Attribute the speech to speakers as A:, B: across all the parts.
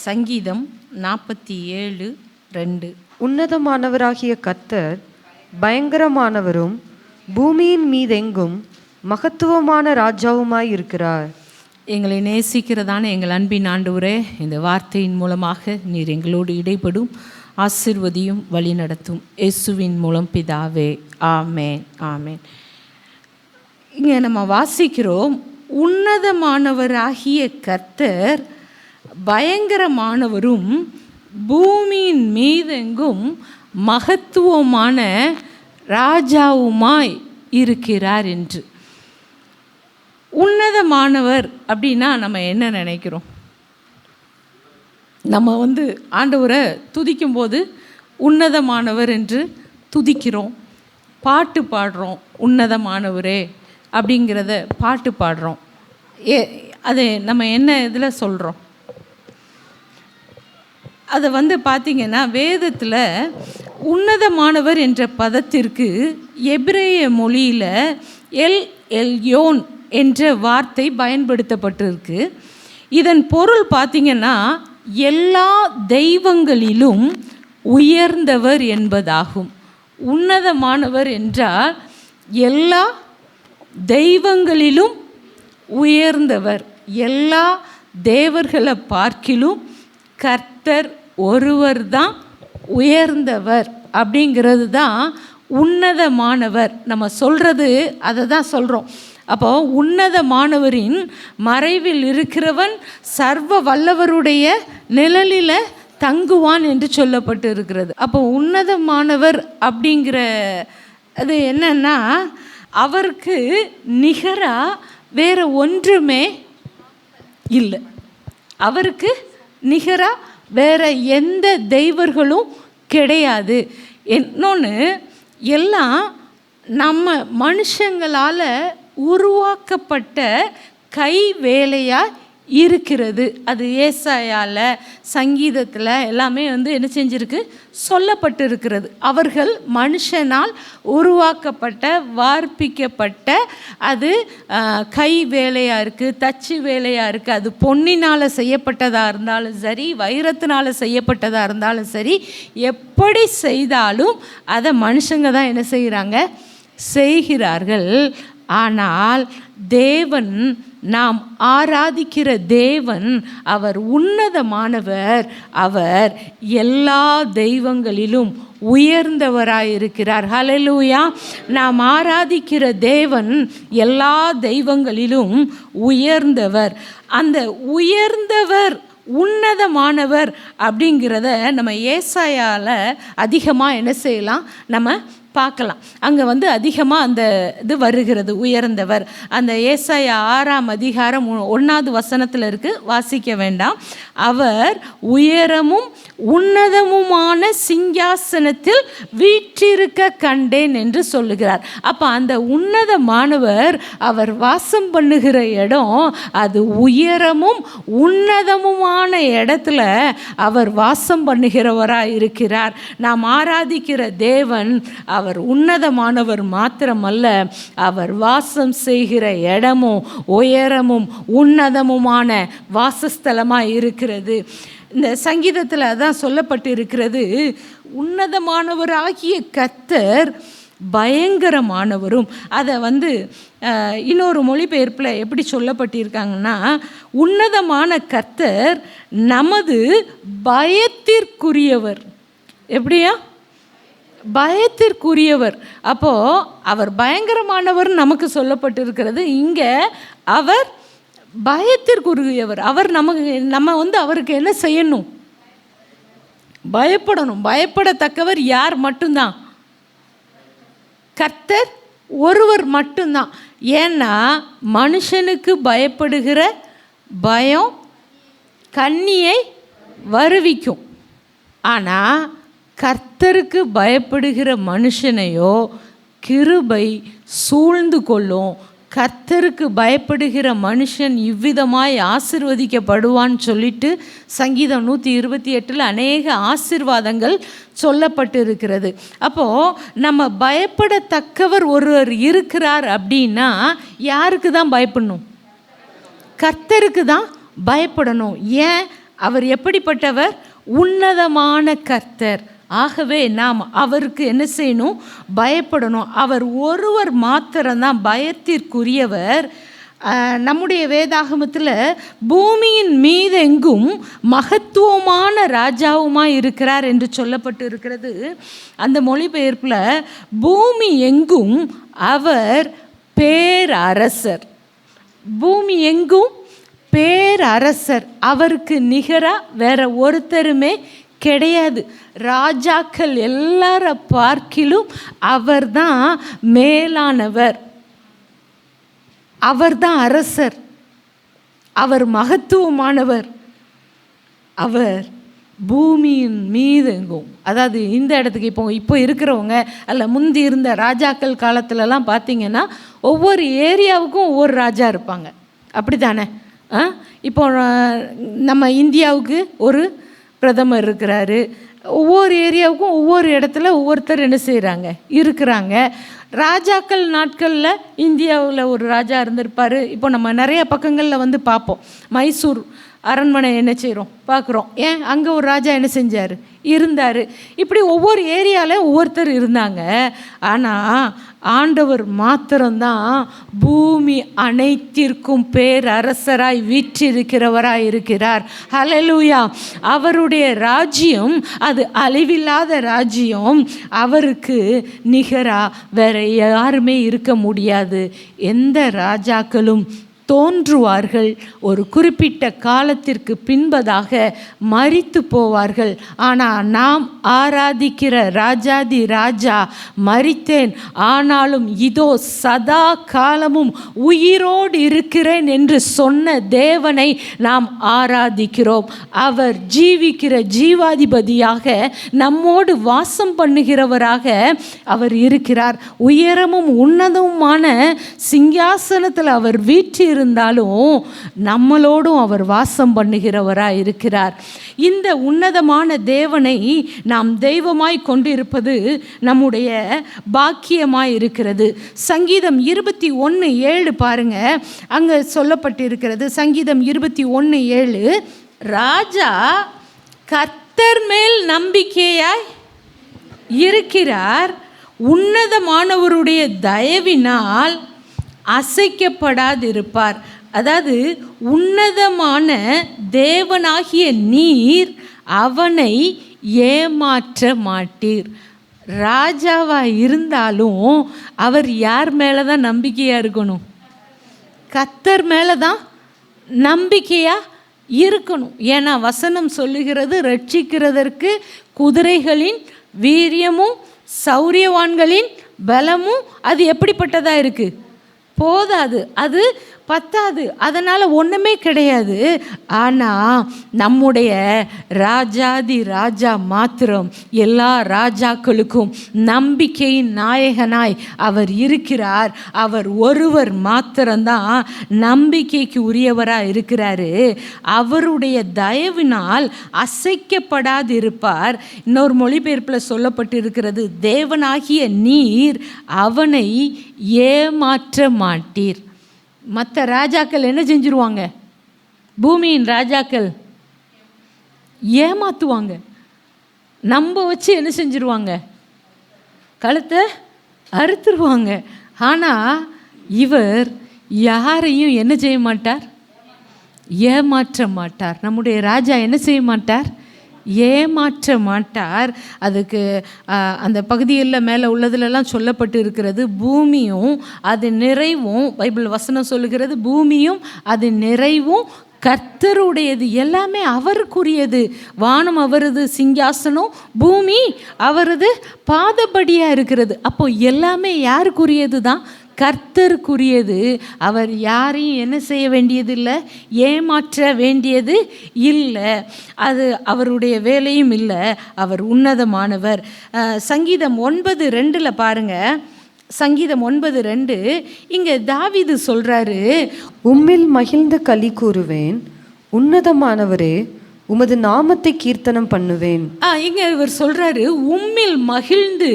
A: சங்கீதம் 47:2.
B: உன்னதமானவராகிய கர்த்தர் பயங்கரமானவரும் பூமியின் மீதெங்கும் மகத்துவமான ராஜாவுமாய் இருக்கிறார்.
A: எங்களை நேசிக்கிறதான எங்கள் அன்பின் ஆண்டவரே, இந்த வார்த்தையின் மூலமாக நீர் எங்களோடு இடைப்படும், ஆசீர்வதியும், வழி நடத்தும். இயேசுவின் மூலம் பிதாவே, ஆமேன், ஆமேன். இங்கே நம்ம வாசிக்கிறோம், உன்னதமானவராகிய கர்த்தர் பயங்கரமானவரும் பூமியின் மீதெங்கும் மகத்துவமான ராஜாவுமாய் இருக்கிறார் என்று. உன்னதமானவர் அப்படின்னா நம்ம என்ன நினைக்கிறோம்? நம்ம ஆண்டவரை துதிக்கும்போது உன்னதமானவர் என்று துதிக்கிறோம், பாட்டு பாடுறோம், உன்னதமானவரே அப்படிங்கிறத பாட்டு பாடுறோம். அது நம்ம என்ன இதில் சொல்கிறோம்? அதை பார்த்திங்கன்னா வேதத்தில் உன்னதமானவர் என்ற பதத்திற்கு எபிரேய மொழியில் எல் எல்யோன் என்ற வார்த்தை பயன்படுத்தப்பட்டிருக்கு. இதன் பொருள் பார்த்திங்கன்னா எல்லா தெய்வங்களிலும் உயர்ந்தவர் என்பதாகும். உன்னதமானவர் என்றால் எல்லா தெய்வங்களிலும் உயர்ந்தவர், எல்லா தேவர்களை பார்க்கிலும் கர்த்தர் ஒருவர் தான் உயர்ந்தவர் அப்படிங்கிறது தான் உன்னதமானவர். நம்ம சொல்கிறது அதை தான் சொல்கிறோம். அப்போது உன்னதமானவரின் மறைவில் இருக்கிறவன் சர்வ வல்லவருடைய நிழலில் தங்குவான் என்று சொல்லப்பட்டு இருக்கிறது. அப்போ உன்னதமானவர் அப்படிங்கிற அது என்னன்னா, அவருக்கு நிகராக வேறு ஒன்றுமே இல்லை. அவருக்கு நிகராக வேறு எந்த தெய்வர்களும் கிடையாது. இன்னொன்று, எல்லாம் நம்ம மனுஷங்களால் உருவாக்கப்பட்ட கை வேலையாக இருக்கிறது. அது ஏசாயால சங்கீதத்தில் எல்லாமே என்ன செஞ்சிருக்கு, சொல்லப்பட்டு இருக்கிறது. அவர்கள் மனுஷனால் உருவாக்கப்பட்ட, வார்ப்பிக்கப்பட்ட அது கை வேலையாக இருக்குது, தச்சு வேலையாக இருக்குது. அது பொன்னினால் செய்யப்பட்டதாக இருந்தாலும் சரி, வைரத்தினால் செய்யப்பட்டதாக இருந்தாலும் சரி, எப்படி செய்தாலும் அதை மனுஷங்க தான் என்ன செய்கிறாங்க, செய்கிறார்கள். ஆனால் தேவன், நாம் ஆராதிக்கிற தேவன், அவர் உன்னதமானவர். அவர் எல்லா தெய்வங்களிலும் உயர்ந்தவராயிருக்கிறார். ஹல்லேலூயா. நாம் ஆராதிக்கிற தேவன் எல்லா தெய்வங்களிலும் உயர்ந்தவர். அந்த உயர்ந்தவர், உன்னதமானவர் அப்படிங்கிறத நம்ம ஏசாயால அதிகமாக என்ன செய்யலாம், நம்ம பார்க்கலாம். அங்கே அதிகமாக அந்த இது வருகிறது, உயர்ந்தவர். அந்த ஏசாயா 6:1 இருக்குது, வாசிக்க வேண்டாம். அவர் உயரமும் உன்னதமுமான சிங்காசனத்தில் வீற்றிருக்க கண்டேன் என்று சொல்லுகிறார். அப்போ அந்த உன்னதமானவர் அவர் வாசம் பண்ணுகிற இடம், அது உயரமும் உன்னதமுமான இடத்துல அவர் வாசம் பண்ணுகிறவராக இருக்கிறார். நாம் ஆராதிக்கிற தேவன் அவர் உன்னதமானவர் மாத்திரமல்ல, அவர் வாசம் செய்கிற இடமும் உயரமும் உன்னதமுமான வாசஸ்தலமாக இருக்கிறது. இந்த சங்கீதத்தில் அதான் சொல்லப்பட்டு இருக்கிறது, உன்னதமானவராகிய கர்த்தர் பயங்கரமானவரும். அதை இன்னொரு மொழிபெயர்ப்பில் எப்படி சொல்லப்பட்டிருக்காங்கன்னா, உன்னதமான கர்த்தர் நமது பயத்திற்குரியவர். எப்படியா? பயத்திற்குரியவர். அப்போது அவர் பயங்கரமானவர் நமக்கு சொல்லப்பட்டிருக்கிறது. இங்கே அவர் பயத்திற்குரியவர். அவர் நம்ம அவருக்கு என்ன செய்யணும்? பயப்படணும். பயப்படத்தக்கவர் யார்? மட்டும்தான் கர்த்தர் ஒருவர் மட்டும்தான். ஏன்னா மனுஷனுக்கு பயப்படுகிற பயம் கண்ணியை வருவிக்கும். ஆனால் கர்த்தருக்கு பயப்படுகிற மனுஷனையோ கிருபை சூழ்ந்து கொள்ளும். கர்த்தருக்கு பயப்படுகிற மனுஷன் இவ்விதமாய் ஆசீர்வதிக்கப்படுவான்னு சொல்லிட்டு சங்கீதம் 128 அநேக ஆசீர்வாதங்கள் சொல்லப்பட்டு இருக்கிறது. அப்போது நம்ம பயப்படத்தக்கவர் ஒருவர் இருக்கிறார் அப்படின்னா யாருக்கு தான் பயப்படணும்? கர்த்தருக்கு தான் பயப்படணும். ஏன் அவர் எப்படிப்பட்டவர்? உன்னதமான கர்த்தர். ஆகவே நாம் அவருக்கு என்ன செய்யணும்? பயப்படணும். அவர் ஒருவர் மாத்திரம்தான் பயத்திற்குரியவர். நம்முடைய வேதாகமத்தில் பூமியின் மீதெங்கும் மகத்துவமான ராஜாவுமாய் இருக்கிறார் என்று சொல்லப்பட்டு இருக்கிறது. அந்த மொழிபெயர்ப்பில் பூமி எங்கும் அவர் பேரரசர். பூமி எங்கும் பேரரசர். அவருக்கு நிகராக வேற ஒருத்தருமே கிடையாது. ராஜாக்கள் எல்லார பார்க்கிலும் அவர்தான் மேலானவர். அவர்தான் அரசர். அவர் மகத்துவமானவர். அவர் பூமியின் மீதெங்கும், அதாவது இந்த இடத்துக்கு இப்போ இருக்கிறவங்க அல்ல முந்தி இருந்த ராஜாக்கள் காலத்துலலாம் பார்த்தீங்கன்னா ஒவ்வொரு ஏரியாவுக்கும் ஒவ்வொரு ராஜா இருப்பாங்க. அப்படி தானே? இப்போ நம்ம இந்தியாவுக்கு ஒரு பிரதமர் இருக்கிறாரு. ஒவ்வொரு ஏரியாவுக்கும் ஒவ்வொரு இடத்துல ஒவ்வொருத்தர் என்ன செய்கிறாங்க? இருக்கிறாங்க. ராஜாக்கள் நாட்களில் இந்தியாவில் ஒரு ராஜா இருந்திருப்பார். இப்போ நம்ம நிறைய பக்கங்களில் வந்து பார்ப்போம். மைசூர் அரண்மனை என்ன செய்கிறோம்? பார்க்குறோம். ஏன்? அங்கே ஒரு ராஜா என்ன செஞ்சார்? இருந்தார். இப்படி ஒவ்வொரு ஏரியாவில் ஒவ்வொருத்தர் இருந்தாங்க. ஆனால் ஆண்டவர் மாத்திரம்தான் பூமி அனைத்திற்கும் பேரரசராய் வீற்றிருக்கிறவராய் இருக்கிறார். ஹல்லேலூயா. அவருடைய ராஜ்யம் அது அழிவில்லாத ராஜ்யம். அவருக்கு நிகராக வேற யாருமே இருக்க முடியாது. எந்த ராஜாக்களும் தோன்றுவார்கள், ஒரு குறிப்பிட்ட காலத்திற்கு பின்பதாக மரித்து போவார்கள். ஆனால் நாம் ஆராதிக்கிற ராஜாதி ராஜா மரித்தேன், ஆனாலும் இதோ சதா காலமும் உயிரோடு இருக்கிறேன் என்று சொன்ன தேவனை நாம் ஆராதிக்கிறோம். அவர் ஜீவிக்கிற ஜீவாதிபதியாக நம்மோடு வாசம் பண்ணுகிறவராக அவர் இருக்கிறார். உயரமும் உன்னதமுமான சிங்காசனத்தில் அவர் வீற்றி இருந்தாலும் நம்மளோடும் அவர் வாசம் பண்ணுகிறவராய் இருக்கிறார். இந்த உன்னதமான தேவனை நாம் தெய்வமாய் கொண்டிருப்பது நம்முடைய பாக்கியமாய் இருக்கிறது. சங்கீதம் 21:7 பாருங்க, அங்க சொல்லப்பட்டிருக்கிறது. சங்கீதம் 21:7, ராஜா கர்த்தர் மேல் நம்பிக்கையாய் இருக்கிறார், உன்னதமானவருடைய தயவினால் அசைக்கப்படாதிருப்பார். அதாவது உன்னதமான தேவனாகிய நீர் அவனை ஏமாற்ற மாட்டீர். ராஜாவாக இருந்தாலும் அவர் யார் மேலே தான் நம்பிக்கையாக இருக்கணும்? கர்த்தர் மேலே தான் நம்பிக்கையாக இருக்கணும். ஏன்னா வசனம் சொல்லுகிறது, ரட்சிக்கிறதற்கு குதிரைகளின் வீரியமும் சௌரியவான்களின் பலமும் அது எப்படிப்பட்டதாக இருக்குது? போதாது, அது பத்தாது, அதனால் ஒன்றுமே கிடையாது. ஆனால் நம்முடைய ராஜாதி ராஜா மாத்திரம் எல்லா ராஜாக்களுக்கும் நம்பிக்கையின் நாயகனாய் அவர் இருக்கிறார். அவர் ஒருவர் மாத்திரம்தான் நம்பிக்கைக்கு உரியவராக இருக்கிறாரு. அவருடைய தயவினால் அசைக்கப்படாதிருப்பார். இன்னொரு மொழிபெயர்ப்பில் சொல்லப்பட்டிருக்கிறது, தேவனாகிய நீர் அவனை ஏமாற்ற மாட்டீர். மற்ற ராஜாக்கள் என்ன செஞ்சிருவாங்க? பூமியின் ராஜாக்கள் ஏமாத்துவாங்க. நம்ப வச்சு என்ன செஞ்சிருவாங்க? கழுத்தை அறுத்துருவாங்க. ஆனால் இவர் யாரையும் என்ன செய்ய மாட்டார்? ஏமாற்ற மாட்டார். நம்முடைய ராஜா என்ன செய்ய மாட்டார்? ஏமாற்ற மாட்டார். அதுக்கு அந்த பகுதியில் மேலே உள்ளதுலலாம் சொல்லப்பட்டு இருக்கிறது, பூமியும் அது நிறைவும், பைபிள் வசனம் சொல்லுகிறது, பூமியும் அது நிறைவும் கர்த்தருடையது, எல்லாமே அவருக்குரியது. வானம் அவரது சிங்காசனம், பூமி அவரது பாதப்படியாக இருக்கிறது. அப்போ எல்லாமே யாருக்குரியது தான்? கர்த்தருக்குரியது. அவர் யாரையும் என்ன செய்ய வேண்டியது இல்லை, ஏமாற்ற வேண்டியது இல்லை. அது அவருடைய வேலையும் இல்லை. அவர் உன்னதமானவர். சங்கீதம் 9:2 பாருங்க. சங்கீதம் 9:2 இங்கே தாவீது சொல்கிறாரு,
B: உம்மில் மகிழ்ந்து களி கூறுவேன், உன்னதமானவரே உமது நாமத்தை கீர்த்தனம் பண்ணுவேன்.
A: இங்கே இவர் சொல்கிறாரு, உம்மில் மகிழ்ந்து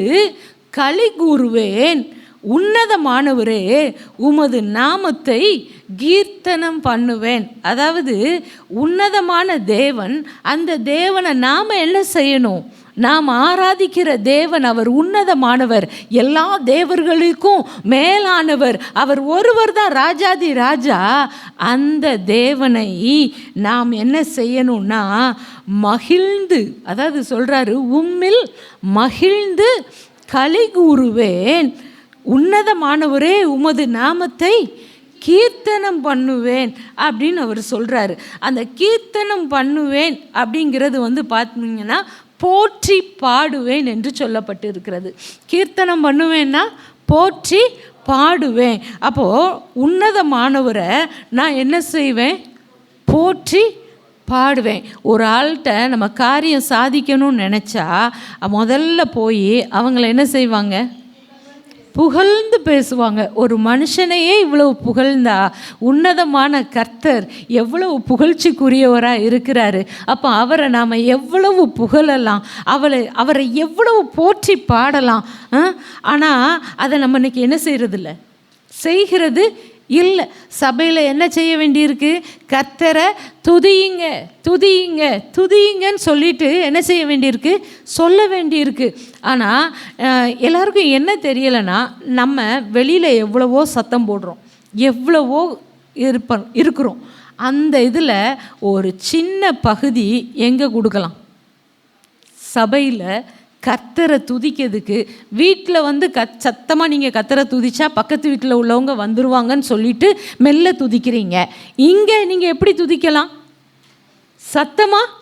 A: களி கூறுவேன், உன்னதமானவரே உமது நாமத்தை கீர்த்தனம் பண்ணுவேன். அதாவது உன்னதமான தேவன், அந்த தேவனை நாம் என்ன செய்யணும்? நாம் ஆராதிக்கிற தேவன் அவர் உன்னதமானவர், எல்லா தேவர்களுக்கும் மேலானவர், அவர் ஒருவர் தான் ராஜாதி ராஜா. அந்த தேவனை நாம் என்ன செய்யணும்னா மகிழ்ந்து, அதாவது சொல்கிறாரு உம்மில் மகிழ்ந்து களி கூறுவேன், உன்னதமானவரே உமது நாமத்தை கீர்த்தனம் பண்ணுவேன் அப்படின்னு அவர் சொல்கிறாரு. அந்த கீர்த்தனம் பண்ணுவேன் அப்படிங்கிறது பார்த்தீங்கன்னா போற்றி பாடுவேன் என்று சொல்லப்பட்டு இருக்கிறது. கீர்த்தனம் பண்ணுவேன்னா போற்றி பாடுவேன். அப்போது உன்னதமானவரை நான் என்ன செய்வேன்? போற்றி பாடுவேன். ஒரு ஆள்கிட்ட நம்ம காரியம் சாதிக்கணும்னு நினச்சா முதல்ல போய் அவங்கள என்ன செய்வாங்க? புகழ்ந்து பேசுவாங்க. ஒரு மனுஷனையே இவ்வளவு புகழ்ந்தா உன்னதமான கர்த்தர் எவ்வளவு புகழ்ச்சிக்குரியவராக இருக்கிறாரு. அப்போ அவரை நாம் எவ்வளவு புகழலாம், அவரை எவ்வளவு போற்றி பாடலாம். ஆனால் அதை நம்ம இன்னைக்கு என்ன செய்கிறதில்ல, செய்கிறது இல்லை. சபையில் என்ன செய்ய வேண்டியிருக்கு? கர்த்தரை துதியுங்க துதியுங்க துதியுங்கன்னு சொல்லிட்டு என்ன செய்ய வேண்டியிருக்கு? சொல்ல வேண்டியிருக்கு. ஆனால் எல்லாருக்கும் என்ன தெரியலைன்னா, நம்ம வெளியில் எவ்வளவோ சத்தம் போடுறோம், எவ்வளவோ இருக்கிறோம். அந்த இதில் ஒரு சின்ன பகுதி எங்கே கொடுக்கலாம்? சபையில் கர்த்தரை துதிக்கிறதுக்கு. வீட்டில் சத்தமாக நீங்கள் கர்த்தரை துதிச்சா பக்கத்து வீட்டில் உள்ளவங்க வந்துடுவாங்கன்னு சொல்லிட்டு மெல்ல துதிக்கிறீங்க. இங்கே நீங்கள் எப்படி துதிக்கலாம்? சத்தமாக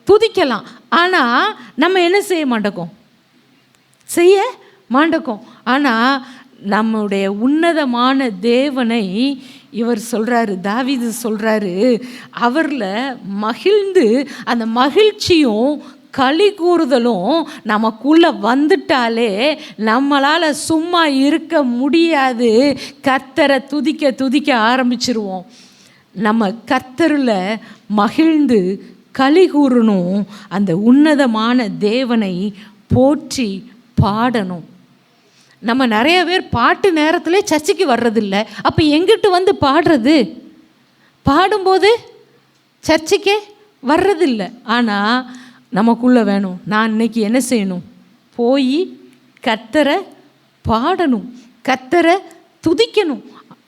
A: துதிக்கலாம். ஆனால் நம்ம என்ன செய்ய மாட்டோம்? செய்ய மாட்டோம். ஆனால் நம்முடைய உன்னதமான தேவனை இவர் சொல்கிறாரு, தாவீது சொல்கிறாரு, அவரில் மகிழ்ந்து அந்த மகிழ்ச்சியும் களி கூறுதலும் நமக்குள்ளே வந்துட்டாலே நம்மளால் சும்மா இருக்க முடியாது. கர்த்தரை துதிக்க துதிக்க ஆரம்பிச்சிருவோம். நம்ம கர்த்தரில் மகிழ்ந்து களி கூறணும், அந்த உன்னதமான தேவனை போற்றி பாடணும். நம்ம நிறைய பேர் பாட்டு நேரத்தில் சர்ச்சைக்கு வர்றதில்லை. அப்போ எங்கிட்டு பாடுறது? பாடும்போது சர்ச்சைக்கே வர்றதில்லை. ஆனால் நமக்குள்ளே வேணும், நான் இன்னைக்கு என்ன செய்யணும்? போய் கர்த்தரை பாடணும், கர்த்தரை துதிக்கணும்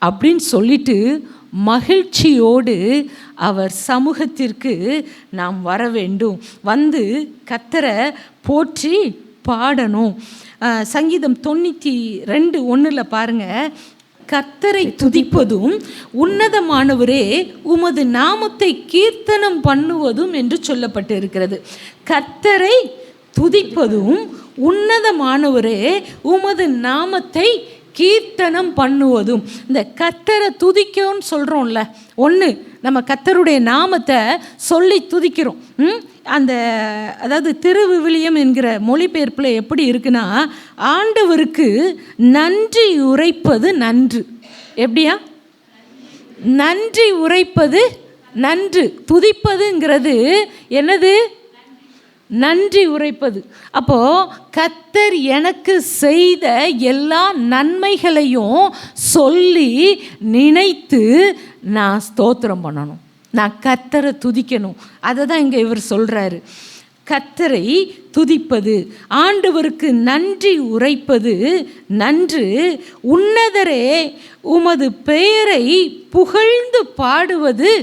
A: அப்படின்னு சொல்லிட்டு மகிழ்ச்சியோடு அவர் சமூகத்திற்கு நாம் வர வேண்டும். கர்த்தரை போற்றி பாடணும். சங்கீதம் 92:1 பாருங்கள், கர்த்தரை துதிப்பதும் உன்னதமானவரே உமது நாமத்தை கீர்த்தனம் பண்ணுவதும் என்று சொல்லப்பட்டு இருக்கிறது. கர்த்தரை துதிப்பதும் உன்னதமானவரே உமது நாமத்தை கீர்த்தனம் பண்ணுவதும். இந்த கர்த்தரை துதிக்கணும்னு சொல்கிறோம்ல, ஒன்று நம்ம கர்த்தருடைய நாமத்தை சொல்லி துதிக்கிறோம். அதாவது திருவிவிலியம் என்கிற மொழிபெயர்ப்பில் எப்படி இருக்குன்னா, ஆண்டவருக்கு நன்றி உரைப்பது நன்று. எப்படியா? நன்றி உரைப்பது நன்று. துதிப்பதுங்கிறது என்னது? நன்றி உரைப்பது. அப்போது கர்த்தர் எனக்கு செய்த எல்லா நன்மைகளையும் சொல்லி நினைத்து நான் ஸ்தோத்திரம் பண்ணணும், நான் கர்த்தரை துதிக்கணும். அதை தான் இங்கே இவர் சொல்கிறாரு. கர்த்தரை துதிப்பது, ஆண்டவருக்கு நன்றி உரைப்பது நன்று. உன்னதரே உமது பெயரை புகழ்ந்து பாடுவது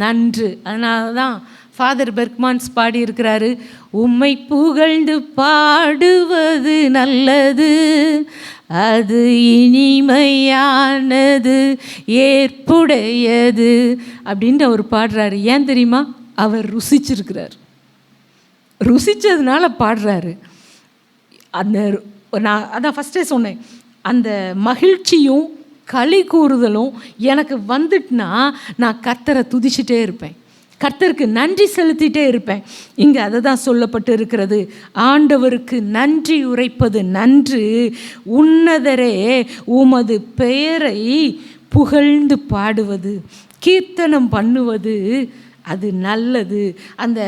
A: நன்று. அதனால தான் ஃபாதர் பெர்க்மான்ஸ் பாடியிருக்கிறாரு, உம்மை புகழ்ந்து பாடுவது நல்லது, அது இனிமையானது ஏற்புடையது அப்படின்ட்டு அவர் பாடுறாரு. ஏன் தெரியுமா? அவர் ருசிச்சிருக்கிறார், ருசித்ததுனால பாடுறாரு. நான் அதான் ஃபஸ்ட்டே சொன்னேன், அந்த மகிழ்ச்சியும் களி கூறுதலும் எனக்கு வந்துட்டுனா நான் கர்த்தரை துதிச்சிட்டே இருப்பேன், கர்த்தருக்கு நன்றி செலுத்திட்டே இருப்பேன். இங்கே அதை தான் சொல்லப்பட்டு இருக்கிறது. ஆண்டவருக்கு நன்றி உரைப்பது நன்று, உன்னதரே உமது பெயரை புகழ்ந்து பாடுவது, கீர்த்தனம் பண்ணுவது அது நல்லது. அந்த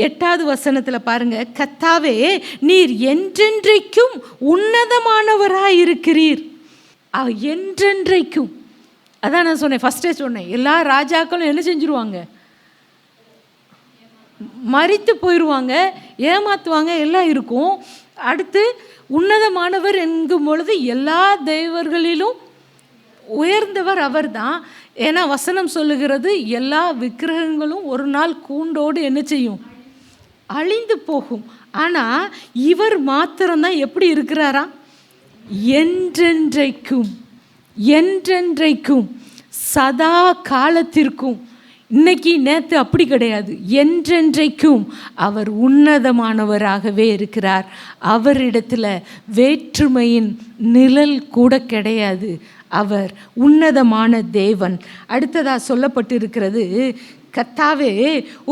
A: 8வது வசனத்தில் பாருங்க, கர்த்தாவே நீர் என்றென்றைக்கும் உன்னதமானவராயிருக்கிறீர். என்றென்றைக்கும். அதான் நான் சொன்னேன், ஃபஸ்ட்டே சொன்னேன், எல்லா ராஜாக்களும் என்ன செஞ்சுருவாங்க? மரித்து போயிடுவாங்க, ஏமாற்றுவாங்க, எல்லாம் இருக்கும். அடுத்து உன்னதமானவர் என்கும் பொழுது எல்லா தேவர்களிலும் உயர்ந்தவர் அவர் தான். ஏன்னா வசனம் சொல்லுகிறது, எல்லா விக்கிரகங்களும் ஒரு நாள் கூண்டோடு என்ன செய்யும்? அழிந்து போகும். ஆனால் இவர் மாத்திரம்தான் எப்படி இருக்கிறாரா? என்றென்றைக்கும், என்றென்றைக்கும், சதா காலத்திற்கும். இன்னைக்கு நேற்று அப்படி கிடையாது, என்றென்றைக்கும் அவர் உன்னதமானவராகவே இருக்கிறார். அவரிடத்துல வேற்றுமையின் நிழல் கூட கிடையாது. அவர் உன்னதமான தேவன். அடுத்ததாக சொல்லப்பட்டிருக்கிறது, கர்த்தாவே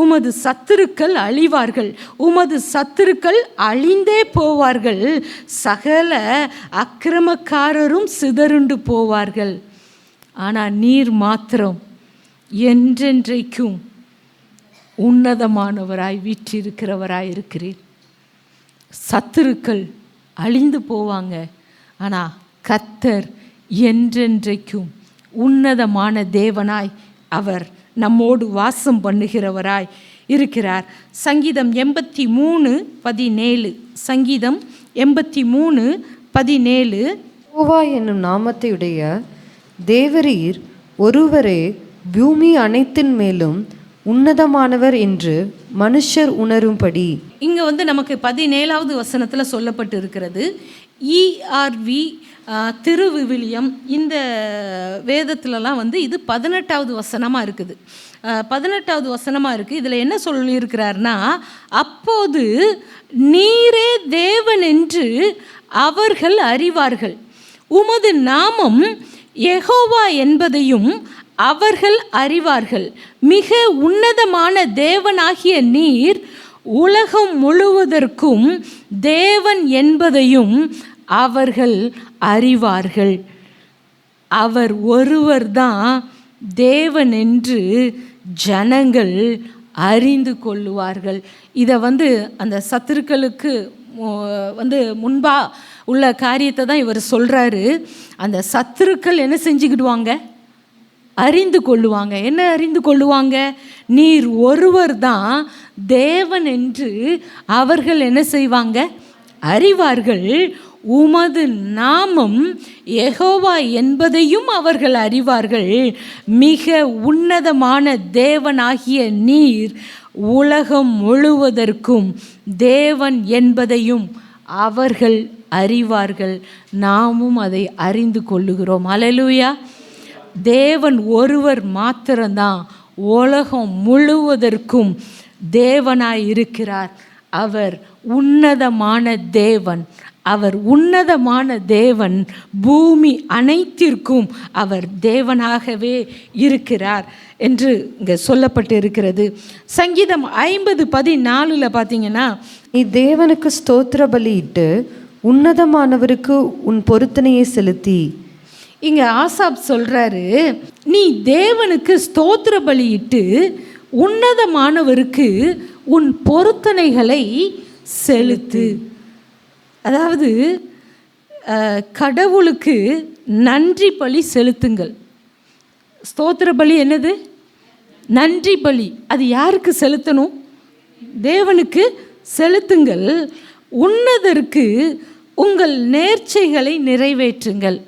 A: உமது சத்துருக்கள் அழிவார்கள், உமது சத்துருக்கள் அழிந்தே போவார்கள், சகல அக்கிரமக்காரரும் சிதறுண்டு போவார்கள். ஆனால் நீர் மாத்திரம் என்றென்றைக்கும் உன்னதமானவராய் வீற்றிருக்கிறவராய் இருக்கிறீர். சத்துருக்கள் அழிந்து போவாங்க, ஆனால் கர்த்தர் என்றென்றைக்கும் உன்னதமான தேவனாய் அவர் நம்மோடு வாசம் பண்ணுகிறவராய் இருக்கிறார். சங்கீதம் 83:17. சங்கீதம் 83:17.
B: யெகோவா என்னும் நாமத்தையுடைய தேவரீர் ஒருவரே பூமி அனைத்தின் மேலும் உன்னதமானவர் என்று மனுஷர் உணரும்படி.
A: இங்கே நமக்கு 17வது வசனத்தில் சொல்லப்பட்டு இருக்கிறது. ERV திருவிவிலியம் இந்த வேதத்துலலாம் இது 18வது வசனமாக இருக்குது. 18வது வசனமாக இருக்குது. இதில் என்ன சொல்லியிருக்கிறார்னா, அப்போது நீரே தேவன் என்று அவர்கள் அறிவார்கள், உமது நாமம் யெகோவா என்பதையும் அவர்கள் அறிவார்கள். மிக உன்னதமான தேவனாகிய நீர் உலகம் முழுவதற்கும் தேவன் என்பதையும் அவர்கள் அறிவார்கள். அவர் ஒருவர் தான் தேவன் என்று ஜனங்கள் அறிந்து கொள்ளுவார்கள். இதை அந்த சத்துருக்களுக்கு முன்பா உள்ள காரியத்தை தான் இவர் சொல்கிறாரு. அந்த சத்துருக்கள் என்ன செஞ்சுக்கிடுவாங்க? அறிந்து கொள்ளுவாங்க. என்ன அறிந்து கொள்ளுவாங்க? நீர் ஒருவர் தான் தேவன் என்று அவர்கள் என்ன செய்வாங்க? அறிவார்கள். உமது நாமம் யெகோவா என்பதையும் அவர்கள் அறிவார்கள். மிக உன்னதமான தேவனாகிய நீர் உலகம் முழுவதற்கும் தேவன் என்பதையும் அவர்கள் அறிவார்கள். நாமும் அதை அறிந்து கொள்ளுகிறோம். அல்லேலூயா. தேவன் ஒருவர் மாத்திரம்தான் உலகம் முழுவதற்கும் தேவனாய் இருக்கிறார். அவர் உன்னதமான தேவன். அவர் உன்னதமான தேவன். பூமி அனைத்திற்கும் அவர் தேவனாகவே இருக்கிறார் என்று இங்கே சொல்லப்பட்டு இருக்கிறது. சங்கீதம் 50:14 பார்த்தீங்கன்னா,
B: நீ தேவனுக்கு ஸ்தோத்திர பலியிட்டு உன்னதமானவருக்கு உன் பொருத்தனையை செலுத்தி.
A: இங்கே ஆசாப் சொல்கிறாரு, நீ தேவனுக்கு ஸ்தோத்திர பலியிட்டு உன்னதமானவருக்கு உன் பொருத்தனைகளை செலுத்து. அதாவது கடவுளுக்கு நன்றி பலி செலுத்துங்கள். ஸ்தோத்திர பலி என்னது? நன்றி பலி. அது யாருக்கு செலுத்தணும்? தேவனுக்கு செலுத்துங்கள். உன்னதருக்கு உங்கள் நேர்ச்சைகளை நிறைவேற்றுங்கள்.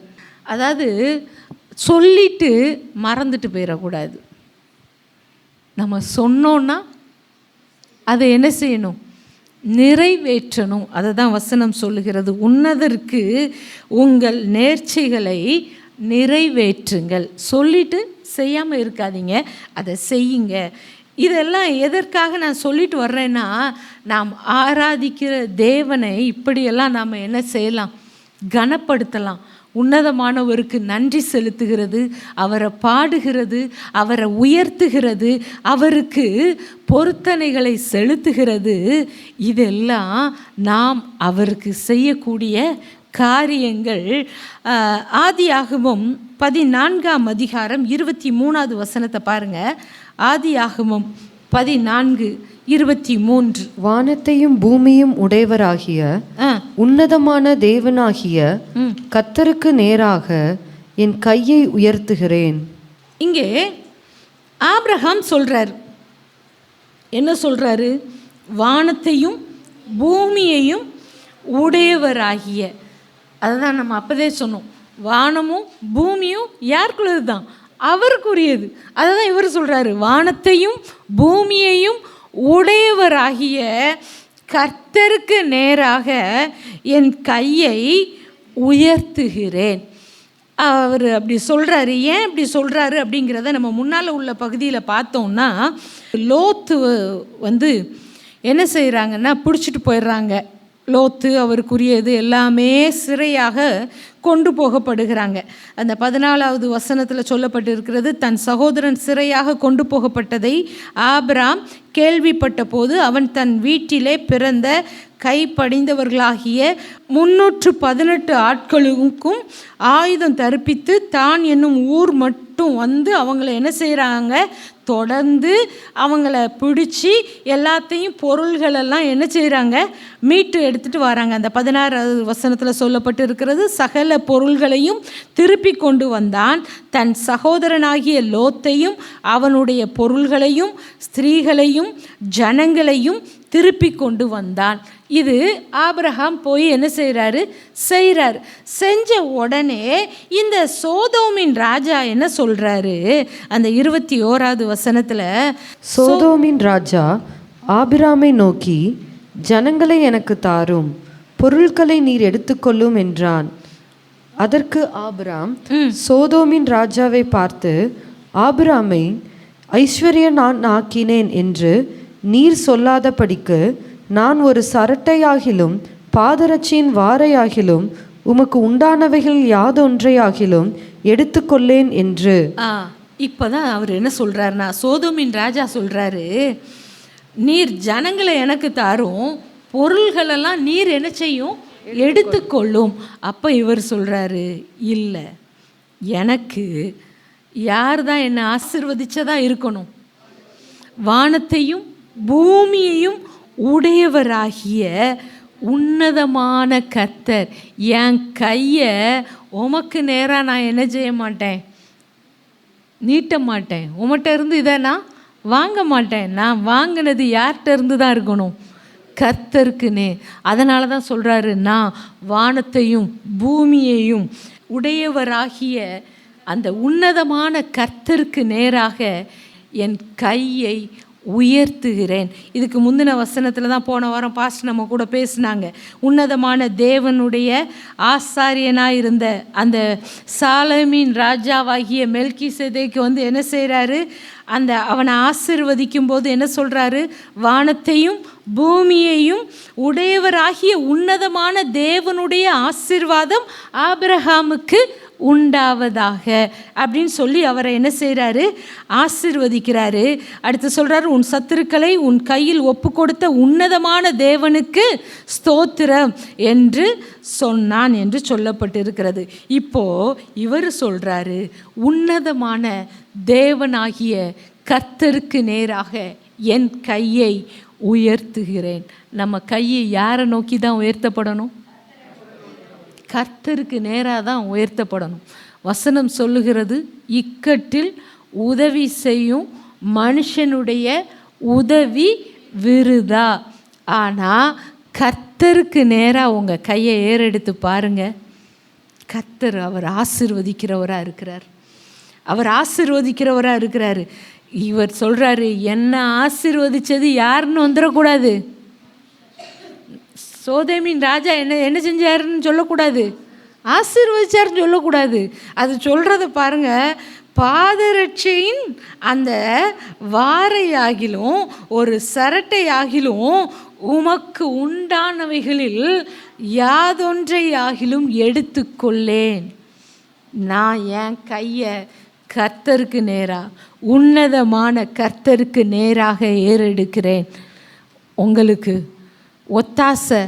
A: அதாவது சொல்லிட்டு மறந்துட்டு போயிடக்கூடாது. நம்ம சொன்னோன்னா அதை என்ன செய்யணும்? நிறைவேற்றணும். அதை தான் வசனம் சொல்லுகிறது. உன்னதற்கு உங்கள் நேர்ச்சைகளை நிறைவேற்றுங்கள். சொல்லிட்டு செய்யாமல் இருக்காதீங்க, அதை செய்யுங்க. இதெல்லாம் எதற்காக நான் சொல்லிட்டு வர்றேன்னா, நாம் ஆராதிக்கிற தேவனை இப்படியெல்லாம் நாம் என்ன செய்யலாம்? கனப்படுத்தலாம். உன்னதமானவருக்கு நன்றி செலுத்துகிறது, அவரை பாடுகிறது, அவரை உயர்த்துகிறது, அவருக்கு பொருத்தனைகளை செலுத்துகிறது. இதெல்லாம் நாம் அவருக்கு செய்யக்கூடிய காரியங்கள். ஆதியாகமம் 14 அதிகாரம் 23வது வசனத்தை பாருங்கள். ஆதியாகமம் 14:23.
B: வானத்தையும் பூமியும் உடையவராகிய உன்னதமான தேவனாகிய கர்த்தருக்கு நேராக என் கையை உயர்த்துகிறேன்.
A: இங்கே ஆபிரகாம் சொல்றார், என்ன சொல்றாரு? வானத்தையும் பூமியையும் உடையவராகிய. அதுதான் நம்ம அப்போதே சொன்னோம், வானமும் பூமியும் யாருக்குள்ளது தான்? அவருக்குரியது. அதை தான் இவர் சொல்கிறாரு, வானத்தையும் பூமியையும் உடையவராகிய கர்த்தருக்கு நேராக என் கையை உயர்த்துகிறேன். அவர் அப்படி சொல்கிறாரு. ஏன் அப்படி சொல்கிறாரு அப்படிங்கிறத நம்ம முன்னால் உள்ள பகுதியில் பார்த்தோம்னா, லோத்து என்ன செய்கிறாங்கன்னா பிடிச்சிட்டு போயிடுறாங்க. லோத்து, அவருக்குரியது எல்லாமே சிறையாக கொண்டு போகப்படுகிறாங்க. அந்த 14வது வசனத்தில் சொல்லப்பட்டிருக்கிறது, தன் சகோதரன் சிறையாக கொண்டு போகப்பட்டதை ஆபிராம் கேள்விப்பட்ட போது அவன் தன் வீட்டிலே பிறந்த கைப்படிந்தவர்களாகிய 318 ஆட்களுக்கும் ஆயுதம் தரிப்பித்து தான் என்னும் ஊர் மட்டும் அவங்கள என்ன செய்கிறாங்க, தொடர்ந்து அவங்கள பிடிச்சி எல்லாத்தையும் பொருள்களெல்லாம் என்ன செய்கிறாங்க, மீட்டு எடுத்துகிட்டு வராங்க. அந்த 16வது வசனத்தில் சொல்லப்பட்டு இருக்கிறது, சகல பொருள்களையும் திருப்பி கொண்டு வந்தான். தன் சகோதரனாகிய லோத்தையும் அவனுடைய பொருள்களையும் ஸ்திரீகளையும் ஜனங்களையும் திருப்பி கொண்டு வந்தான். இது ஆபிரகாம் போய் என்ன செய்கிறாரு, செஞ்ச உடனே இந்த சோதோமின் ராஜா என்ன சொல்கிறாரு, அந்த 21வது வசனத்தில்,
B: சோதோமின் ராஜா ஆபிராமை நோக்கி, ஜனங்களை எனக்கு தாரும், பொருட்களை நீர் எடுத்துக்கொள்ளும் என்றான். அதற்கு ஆபிராம் சோதோமின் ராஜாவை பார்த்து, ஆபிராமை ஐஸ்வர்ய நான் ஆக்கினேன் என்று நீர் சொல்லாதபடிக்கு நான் ஒரு சரட்டையாகிலும் பாதரட்சியின் வாரையாகிலும் உமக்கு உண்டானவைகள் யாதொன்றையாகிலும் எடுத்துக்கொள்ளேன் என்று.
A: இப்போதான் அவர் என்ன சொல்கிறாருன்னா, சோதோமின் ராஜா சொல்கிறாரு, நீர் ஜனங்களை எனக்கு தாரும், பொருள்களெல்லாம் நீர் என்ன செய்யும், எடுத்துக்கொள்ளும். அப்போ இவர் சொல்கிறாரு, இல்லை, எனக்கு யார் தான் என்னை ஆசீர்வதிச்சதா இருக்கணும், வானத்தையும் பூமியையும் உடையவராகிய உன்னதமான கர்த்தர் என் கையை உமக்கு நேராக நான் என்ன செய்ய மாட்டேன், நீட்ட மாட்டேன். உமட்ட இருந்து இதை நான் வாங்க மாட்டேன். நான் வாங்கினது யார்கிட்ட இருந்து தான் இருக்கணும், கர்த்தருக்குனே. அதனால தான் சொல்கிறாரு, நான் வானத்தையும் பூமியையும் உடையவராகிய அந்த உன்னதமான கர்த்தருக்கு நேராக என் கையை உயர்த்துகிறேன். இதுக்கு முந்தின வசனத்தில் தான் போன வாரம் பாஸ்டர் நம்ம கூட பேசினாங்க. உன்னதமான தேவனுடைய ஆசாரியனாக இருந்த அந்த சாலமீன் ராஜாவாகிய மெல்கிசேதேக்கு என்ன செய்கிறாரு, அவனை ஆசீர்வதிக்கும் போது என்ன சொல்கிறாரு, வானத்தையும் பூமியையும் உடையவராகிய உன்னதமான தேவனுடைய ஆசீர்வாதம் ஆபிரகாமுக்கு உண்டாவதாக அப்படின்னு சொல்லி அவரை என்ன செய்கிறாரு, ஆசீர்வதிக்கிறாரு. அடுத்து சொல்கிறாரு, உன் சத்துருக்களை உன் கையில் ஒப்பு கொடுத்த உன்னதமான தேவனுக்கு ஸ்தோத்திரம் என்று சொன்னான் என்று சொல்லப்பட்டிருக்கிறது. இப்போ இவர் சொல்கிறாரு, உன்னதமான தேவனாகிய கர்த்தருக்கு நேராக என் கையை உயர்த்துகிறேன். நம்ம கையை யாரை நோக்கி தான் உயர்த்தப்படணும், கர்த்தருக்கு நேராக தான் உயர்த்தப்படணும். வசனம் சொல்லுகிறது, இக்கட்டில் உதவி செய்யும் மனுஷனுடைய உதவி விருதா. ஆனால் கர்த்தருக்கு நேராக உங்கள் கையை ஏறெடுத்து பாருங்கள், கர்த்தர் அவர் ஆசீர்வதிக்கிறவராக இருக்கிறார். அவர் ஆசீர்வதிக்கிறவராக இருக்கிறாரு. இவர் சொல்கிறாரு, என்ன ஆசீர்வதித்தது யாருன்னு வந்துடக்கூடாது, சோதோமின் ராஜா என்ன செஞ்சாருன்னு சொல்லக்கூடாது, ஆசீர்வதிச்சாருன்னு சொல்லக்கூடாது. அது சொல்கிறத பாருங்கள், பாதரட்சையின் அந்த வாரையாகிலும் ஒரு சரட்டையாகிலும் உமக்கு உண்டானவைகளில் யாதொன்றையாகிலும் எடுத்துக்கொள்ளேன். நான் என் கையை கர்த்தருக்கு நேராக உன்னதமான கர்த்தருக்கு நேராக ஏறெடுக்கிறேன். உங்களுக்கு ஒத்தாசை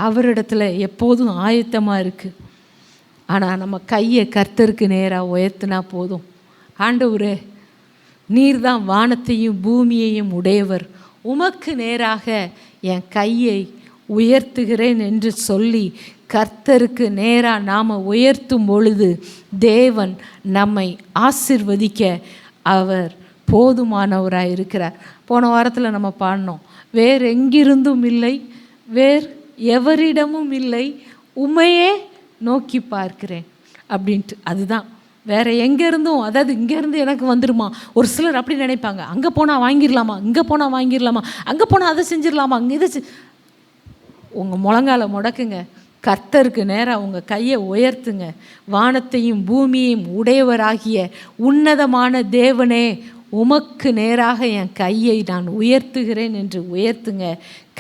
A: அவரிடத்துல எப்போதும் ஆயத்தமாக இருக்குது. ஆனால் நம்ம கையை கர்த்தருக்கு நேராக உயர்த்தினா போதும். ஆண்டவரே, நீர் தான் வானத்தையும் பூமியையும் உடையவர், உமக்கு நேராக என் கையை உயர்த்துகிறேன் என்று சொல்லி கர்த்தருக்கு நேராக நாம் உயர்த்தும் பொழுது தேவன் நம்மை ஆசிர்வதிக்க அவர் போதுமானவராக இருக்கிறார். போன வாரத்தில் நம்ம பாடினோம், வேறு எங்கிருந்தும் இல்லை, வேறு எவரிடமும் இல்லை, உம்மையே நோக்கி பார்க்கிறேன் அப்படின்ட்டு. அதுதான், வேறு எங்கேருந்தும், அதாவது இங்கேருந்து எனக்கு வந்துடுமா. ஒரு சிலர் அப்படி நினைப்பாங்க, அங்கே போனால் வாங்கிடலாமா, இங்கே போனால் வாங்கிடலாமா, அங்கே போனால் அதை செஞ்சிடலாமா, அங்கே இதை உங்கள் முழங்கால முடக்குங்க, கர்த்தருக்கு நேராக உங்கள் கையை உயர்த்துங்க. வானத்தையும் பூமியையும் உடையவராகிய உன்னதமான தேவனே, உமக்கு நேராக என் கையை நான் உயர்த்துகிறேன் என்று உயர்த்துங்க.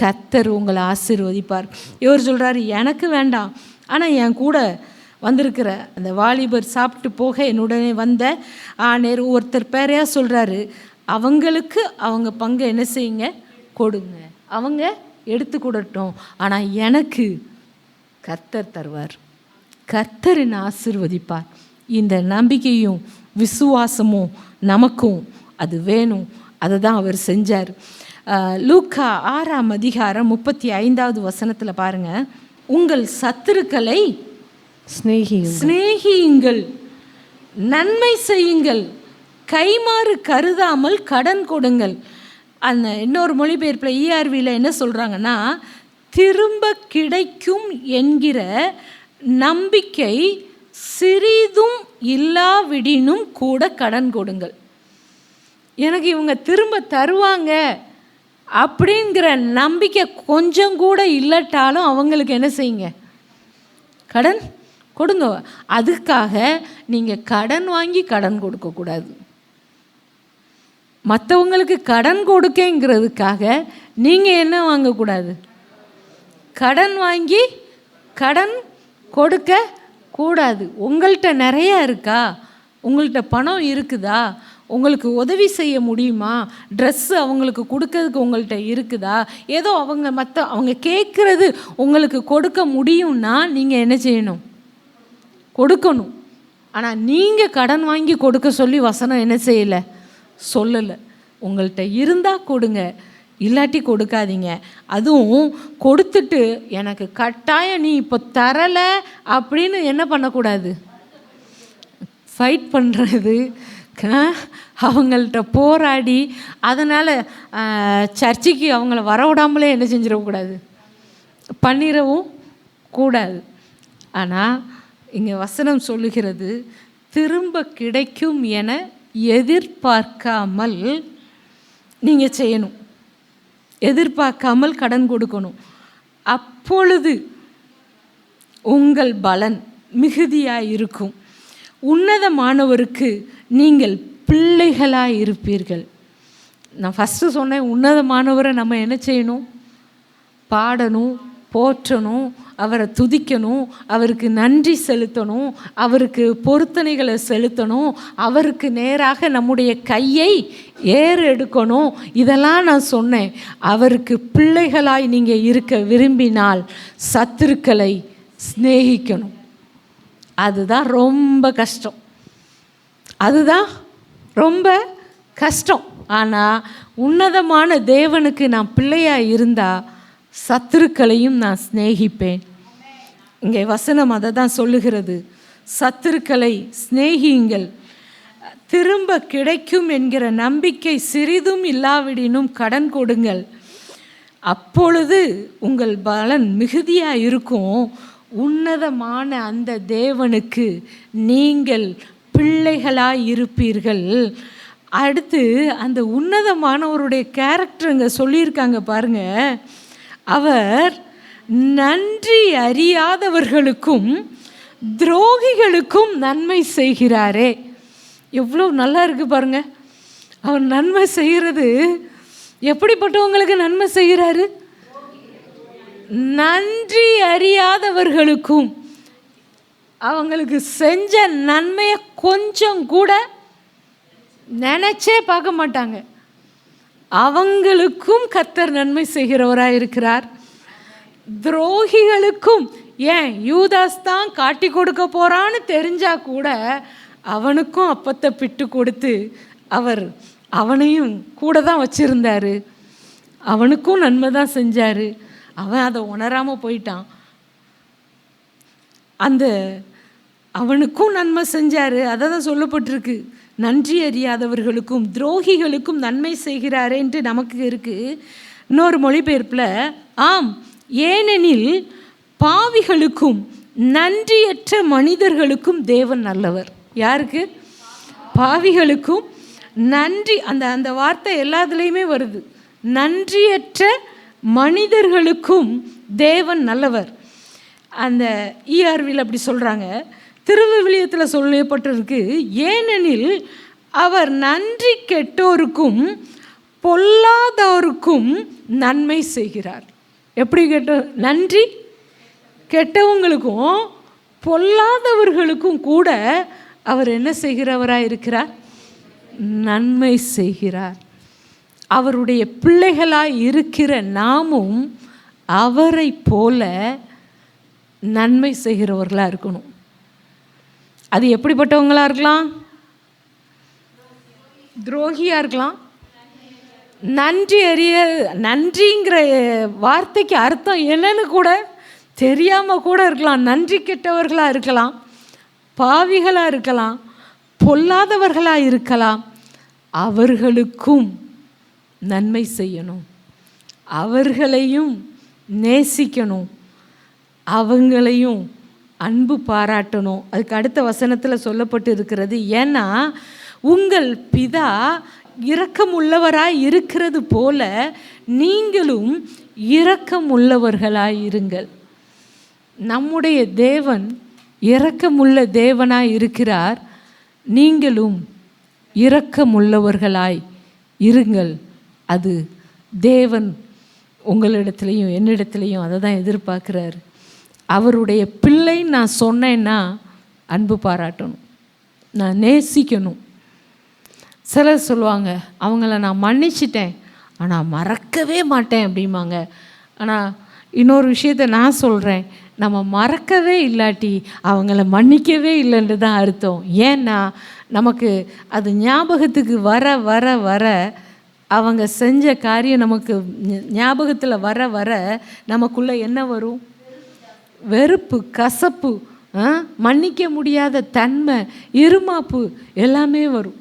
A: கர்த்தர் உங்களை ஆசீர்வதிப்பார். இவர் சொல்கிறாரு, எனக்கு வேண்டாம், ஆனால் என் கூட வந்திருக்கிற அந்த வாலிபர் சாப்பிட்டு போக என்னுடனே வந்த ஆணேர் ஒருத்தர் பேரையாக சொல்கிறாரு, அவங்களுக்கு அவங்க பங்கை என்ன செய்யுங்க, கொடுங்க, அவங்க எடுத்து கொடுட்டோம், ஆனால் எனக்கு கர்த்தர் தருவார், கர்த்தர் என்னை ஆசீர்வதிப்பார். இந்த நம்பிக்கையும் விசுவாசமும் நமக்கும் அது வேணும். அதை தான் அவர் செஞ்சார். லூக்கா 6ஆம் அதிகாரம் 35வது வசனத்தில் பாருங்கள், உங்கள் சத்துருக்களை சிநேகியுங்கள், நன்மை செய்யுங்கள், கைமாறு கருதாமல் கடன் கொடுங்கள். அந்த இன்னொரு மொழிபெயர்ப்பில் ERVயில் என்ன சொல்கிறாங்கன்னா, திரும்ப கிடைக்கும் என்கிற நம்பிக்கை சிறிதும் இல்லாவிடினும் கூட கடன் கொடுங்கள். எனக்கு இவங்க திரும்ப தருவாங்க அப்படிங்கிற நம்பிக்கை கொஞ்சம் கூட இல்லட்டாலும் அவங்களுக்கு என்ன செய்யுங்க, கடன் கொடுங்க. அதுக்காக நீங்கள் கடன் வாங்கி கடன் கொடுக்கக்கூடாது. மற்றவங்களுக்கு கடன் கொடுக்கங்கிறதுக்காக நீங்கள் என்ன வாங்கக்கூடாது, கடன் வாங்கி கடன் கொடுக்க கூடாது. உங்கள்கிட்ட நிறையா இருக்கா, உங்கள்கிட்ட பணம் இருக்குதா, உங்களுக்கு உதவி செய்ய முடியுமா, ட்ரெஸ்ஸு அவங்களுக்கு கொடுக்கறதுக்கு உங்கள்கிட்ட இருக்குதா, ஏதோ அவங்க கேட்குறது உங்களுக்கு கொடுக்க முடியும்னா நீங்கள் என்ன செய்யணும், கொடுக்கணும். ஆனால் நீங்கள் கடன் வாங்கி கொடுக்க சொல்லி வசனம் என்ன செய்யலை, சொல்லலை. உங்கள்கிட்ட இருந்தால் கொடுங்க, இல்லாட்டி கொடுக்காதீங்க. அதுவும் கொடுத்துட்டு எனக்கு கட்டாயம் நீ இப்போ தரலை அப்படின்னு என்ன பண்ணக்கூடாது, ஃபைட் பண்ணுறது, அவங்கள்ட்ட போராடி அதனால் சர்ச்சுக்கு அவங்கள வரவிடாமலே என்ன செஞ்சிடக்கூடாது, பண்ணிடவும் கூடாது. ஆனால் இங்கே வசனம் சொல்லுகிறது, திரும்ப கிடைக்கும் என எதிர்பார்க்காமல் நீங்கள் செய்யணும், எதிர்பார்க்காமல் கடன் கொடுக்கணும். அப்பொழுது உங்கள் பலன் மிகுதியாக இருக்கும், உன்னதமானவருக்கு நீங்கள் பிள்ளைகளாக இருப்பீர்கள். நான் ஃபஸ்ட்டு சொன்னேன், உன்னதமானவரை நம்ம என்ன செய்யணும், பாடணும், போற்றணும், அவரை துதிக்கணும், அவருக்கு நன்றி செலுத்தணும், அவருக்கு பொருத்தனைகளை செலுத்தணும், அவருக்கு நேராக நம்முடைய கையை எடுக்கணும். இதெல்லாம் நான் சொன்னேன். அவருக்கு பிள்ளைகளாய் நீங்கள் இருக்க விரும்பினால் சத்துருக்களை சிநேகிக்கணும். அதுதான் ரொம்ப கஷ்டம், அதுதான் ரொம்ப கஷ்டம். ஆனால் உன்னதமான தேவனுக்கு நான் பிள்ளையாக இருந்தால் சத்துருக்களையும் நான் சிநேகிப்பேன். இங்கே வசனம் அதை தான் சொல்லுகிறது, சத்துருக்களை சிநேகியுங்கள், திரும்ப கிடைக்கும் என்கிற நம்பிக்கை சிறிதும் இல்லாவிடினும் கடன் கொடுங்கள், அப்பொழுது உங்கள் பலன் மிகுதியாக இருக்கும், உன்னதமான அந்த தேவனுக்கு நீங்கள் பிள்ளைகளாய் இருப்பீர்கள். அடுத்து அந்த உன்னதமானவருடைய கேரக்டருங்க சொல்லியிருக்காங்க பாருங்க, அவர் நன்றி அறியாதவர்களுக்கும் துரோகிகளுக்கும் நன்மை செய்கிறாரே. எவ்வளோ நல்லா இருக்கு பாருங்க. அவர் நன்மை செய்கிறது எப்படிப்பட்டவங்களுக்கு நன்மை செய்கிறாரு, நன்றி அறியாதவர்களுக்கும். அவங்களுக்கு செஞ்ச நன்மையை கொஞ்சம் கூட நினச்சே பார்க்க மாட்டாங்க, அவங்களுக்கும் கர்த்தர் நன்மை செய்கிறவராக இருக்கிறார். துரோகிகளுக்கும், ஏன் யூதாஸ் தான் காட்டி கொடுக்க போகிறான்னு தெரிஞ்சால் கூட அவனுக்கும் அப்பத்தை பிட்டு கொடுத்து அவர் அவனையும் கூட தான் வச்சுருந்தாரு, அவனுக்கும் நன்மை தான் செஞ்சார். அவன் அதை உணராமல் போயிட்டான். அந்த அவனுக்கும் நன்மை செஞ்சார். அதை தான் சொல்லப்பட்டிருக்கு, நன்றி அறியாதவர்களுக்கும் துரோகிகளுக்கும் நன்மை செய்கிறாரேன்ட்டு நமக்கு இருக்குது. இன்னொரு மொழிபெயர்ப்பில், ஆம், ஏனெனில் பாவிகளுக்கும் நன்றியற்ற மனிதர்களுக்கும் தேவன் நல்லவர். யாருக்கு? பாவிகளுக்கும் நன்றி. அந்த வார்த்தை எல்லாத்துலேயுமே வருது. நன்றியற்ற மனிதர்களுக்கும் தேவன் நல்லவர். அந்த ERVயில் அப்படி சொல்கிறாங்க. திருவிவிலியத்தில் சொல்லப்பட்டிருக்கு, ஏனெனில் அவர் நன்றி கெட்டோருக்கும் பொல்லாதோருக்கும் நன்மை செய்கிறார். எப்படி நன்றி கெட்டவங்களுக்கும் பொல்லாதவர்களுக்கும் கூட அவர் என்ன செய்கிறவராக இருக்கிறார்? நன்மை செய்கிறார். அவருடைய பிள்ளைகளாய் இருக்கிற நாமும் அவரை போல நன்மை செய்கிறவர்களாக இருக்கணும். அது எப்படிப்பட்டவங்களாக இருக்கலாம்? துரோகியாக இருக்கலாம். நன்றிங்கிற வார்த்தைக்கு அர்த்தம் என்னன்னு கூட தெரியாமல் கூட இருக்கலாம். நன்றி கெட்டவர்களாக இருக்கலாம், பாவிகளாக இருக்கலாம், பொல்லாதவர்களாக இருக்கலாம். அவர்களுக்கும் நன்மை செய்யணும், அவர்களையும் நேசிக்கணும், அவங்களையும் அன்பு பாராட்டணும். அதுக்கு அடுத்த வசனத்தில் சொல்லப்பட்டு இருக்கிறது, ஏன்னா உங்கள் பிதா இரக்கமுள்ளவராய் இருக்கிறது போல நீங்களும் இரக்கமுள்ளவர்களாய் இருங்கள். நம்முடைய தேவன் இரக்கமுள்ள தேவனாய் இருக்கிறார். நீங்களும் இரக்கமுள்ளவர்களாய் இருங்கள். அது தேவன் உங்களிடத்துலையும் என்னிடத்துலையும் அதை தான் எதிர்பார்க்குறாரு. அவருடைய பிள்ளை நான் சொன்னேன்னா அன்பு பாராட்டணும், நான் நேசிக்கணும். சிலர் சொல்லுவாங்க, அவங்கள நான் மன்னிச்சிட்டேன் ஆனால் மறக்கவே மாட்டேன் அப்படிம்பாங்க. ஆனால் இன்னொரு விஷயத்த நான் சொல்கிறேன், நம்ம மறக்கவே இல்லாட்டி அவங்கள மன்னிக்கவே இல்லைன்னு தான் அர்த்தம். ஏன்னா நமக்கு அது ஞாபகத்துக்கு வர வர வர அவங்க செஞ்ச காரியம் நமக்கு ஞாபகத்தில் வர வர நமக்குள்ளே என்ன வரும்? வெறுப்பு, கசப்பு, மன்னிக்க முடியாத தன்மை, இருமாப்பு எல்லாமே வரும்.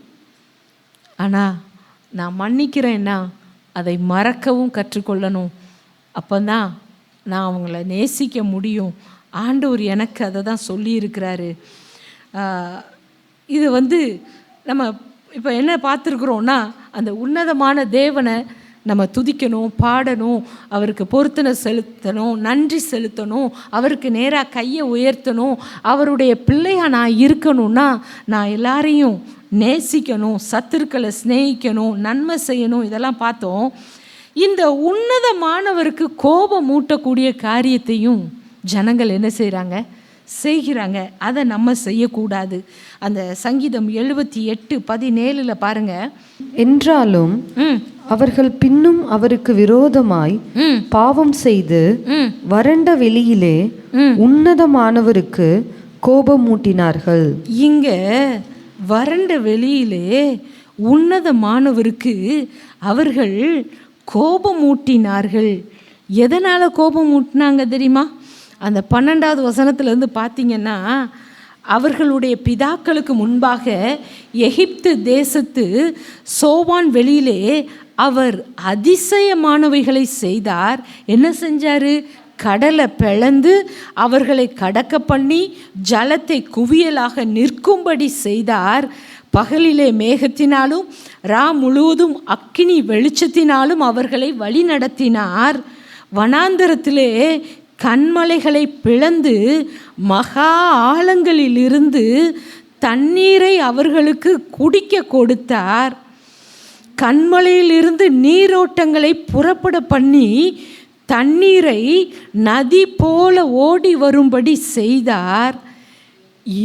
A: ஆனால் நான் மன்னிக்கிறேன்னா அதை மறக்கவும் கற்றுக்கொள்ளணும். அப்போ தான் நான் அவங்கள நேசிக்க முடியும். ஆண்டவர் எனக்கு அதை தான் சொல்லியிருக்கிறாரு. இது நம்ம இப்போ என்ன பார்த்துருக்குறோன்னா, அந்த உன்னதமான தேவனை நம்ம துதிக்கணும், பாடணும், அவருக்கு பொருத்தனை செலுத்தணும், நன்றி செலுத்தணும், அவருக்கு நேராக கையை உயர்த்தணும். அவருடைய பிள்ளையாக நான் இருக்கணும்னா நான் எல்லாரையும் நேசிக்கணும், சத்துருக்களை சிநேகிக்கணும், நன்மை செய்யணும். இதெல்லாம் பார்த்தோம். இந்த உன்னதமானவருக்கு கோபம் மூட்டக்கூடிய காரியத்தையும் ஜனங்கள் என்ன செய்கிறாங்க. அதை நம்ம செய்யக்கூடாது. அந்த சங்கீதம் 78:17 பாருங்க,
B: என்றாலும் அவர்கள் பின்னும் அவருக்கு விரோதமாய் பாவம் செய்து வறண்ட வெளியிலே உன்னதமானவருக்கு கோபம் மூட்டினார்கள்.
A: இங்க வறண்ட வெளியிலே உன்னதமானவருக்கு அவர்கள் கோபம் மூட்டினார்கள். எதனால் கோபம் மூட்டினாங்க தெரியுமா? அந்த 12வது வசனத்திலேருந்து பார்த்தீங்கன்னா, அவர்களுடைய பிதாக்களுக்கு முன்பாக எகிப்து தேசத்து சோவான் வெளியிலே அவர் அதிசயமானவைகளை செய்தார். என்ன செஞ்சார்? கடலை பிளந்து அவர்களை கடக்க பண்ணி ஜலத்தை குவியலாக நிற்கும்படி செய்தார். பகலிலே மேகத்தினாலும் முழுவதும் அக்கினி வெளிச்சத்தினாலும் அவர்களை வழி நடத்தினார். வனாந்தரத்திலே கண்மலைகளை பிளந்து மகா ஆழங்களிலிருந்து தண்ணீரை அவர்களுக்கு குடிக்க கொடுத்தார். கண்மலையிலிருந்து நீரோட்டங்களை புறப்பட பண்ணி தண்ணீரை நதி போல ஓடி வரும்படி செய்தார்.